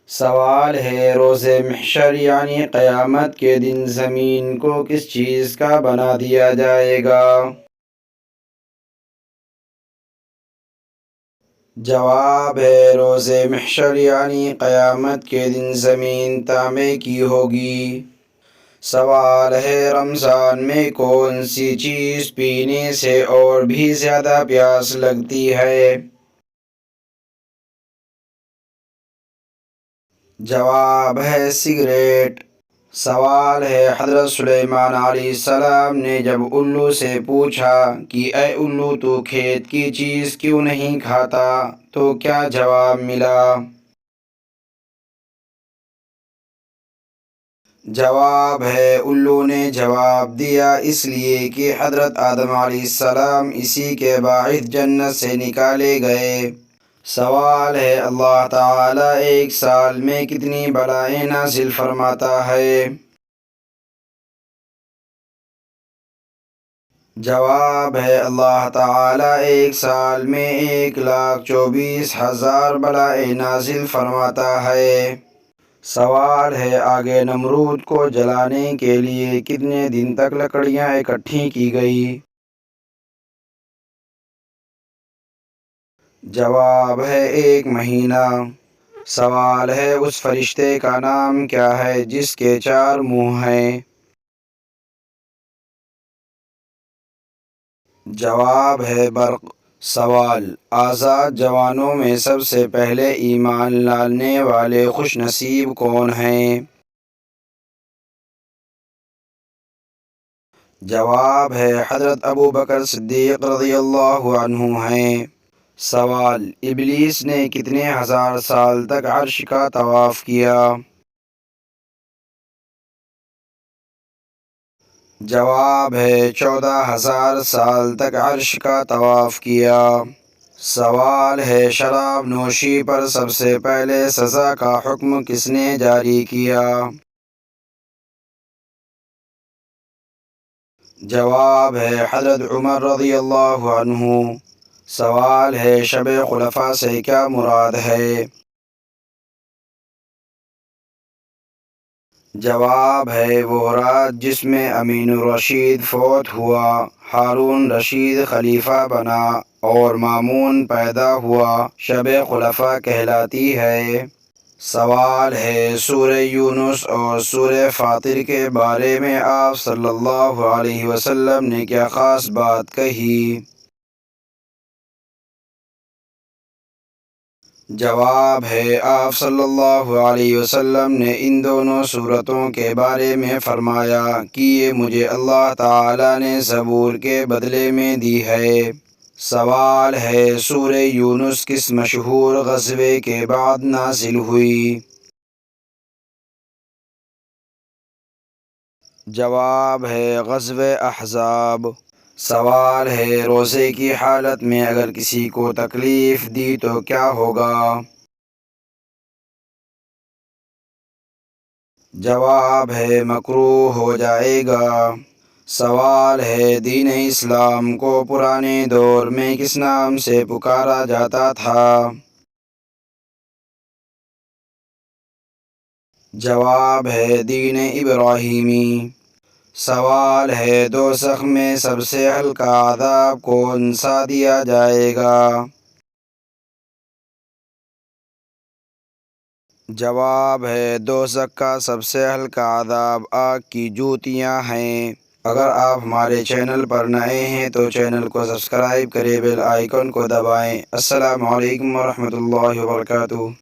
سوال ہے روز محشر یعنی قیامت کے دن زمین کو کس چیز کا بنا دیا جائے گا؟ جواب ہے روز محشر یعنی قیامت کے دن زمین تانبے کی ہوگی۔ سوال ہے رمضان میں کون سی چیز پینے سے اور بھی زیادہ پیاس لگتی ہے؟ جواب ہے سگریٹ۔ سوال ہے حضرت سلیمان علیہ السلام نے جب الو سے پوچھا کہ اے الو تو کھیت کی چیز کیوں نہیں کھاتا تو کیا جواب ملا؟ جواب ہے الو نے جواب دیا اس لیے کہ حضرت آدم علیہ السلام اسی کے باعث جنت سے نکالے گئے۔ سوال ہے اللہ تعالیٰ ایک سال میں کتنی بلائیں نازل فرماتا ہے؟ جواب ہے اللہ تعالیٰ ایک سال میں 1,24,000 بلائیں نازل فرماتا ہے۔ سوال ہے آگ نمرود کو جلانے کے لیے کتنے دن تک لکڑیاں اکٹھی کی گئی؟ جواب ہے 1 مہینہ۔ سوال ہے اس فرشتے کا نام کیا ہے جس کے 4 منہ ہیں؟ جواب ہے برق۔ سوال آزاد جوانوں میں سب سے پہلے ایمان لانے والے خوش نصیب کون ہیں؟ جواب ہے حضرت ابوبکر صدیق رضی اللہ عنہ ہیں۔ سوال ابلیس نے کتنے ہزار سال تک عرش کا طواف کیا؟ جواب ہے 14,000 سال تک عرش کا طواف کیا۔ سوال ہے شراب نوشی پر سب سے پہلے سزا کا حکم کس نے جاری کیا؟ جواب ہے حضرت عمر رضی اللہ عنہ۔ سوال ہے شب خلفاء سے کیا مراد ہے؟ جواب ہے وہ رات جس میں امین الرشید فوت ہوا، ہارون رشید خلیفہ بنا اور مامون پیدا ہوا، شب خلفاء کہلاتی ہے۔ سوال ہے سورہ یونس اور سورہ فاطر کے بارے میں آپ صلی اللہ علیہ وسلم نے کیا خاص بات کہی؟ جواب ہے آپ صلی اللہ علیہ وسلم نے ان دونوں سورتوں کے بارے میں فرمایا کہ یہ مجھے اللہ تعالیٰ نے زبور کے بدلے میں دی ہے۔ سوال ہے سورہ یونس کس مشہور غزوے کے بعد نازل ہوئی؟ جواب ہے غزوہ احزاب۔ سوال ہے روزے کی حالت میں اگر کسی کو تکلیف دی تو کیا ہوگا؟ جواب ہے مکروہ ہو جائے گا۔ سوال ہے دین اسلام کو پرانے دور میں کس نام سے پکارا جاتا تھا؟ جواب ہے دین ابراہیمی۔ سوال ہے دوزخ میں سب سے ہلکا عذاب کون سا دیا جائے گا؟ جواب ہے دوزخ کا سب سے ہلکا عذاب آگ کی جوتیاں ہیں۔ اگر آپ ہمارے چینل پر نئے ہیں تو چینل کو سبسکرائب کریں، بیل آئیکن کو دبائیں۔ السلام علیکم ورحمۃ اللہ وبرکاتہ۔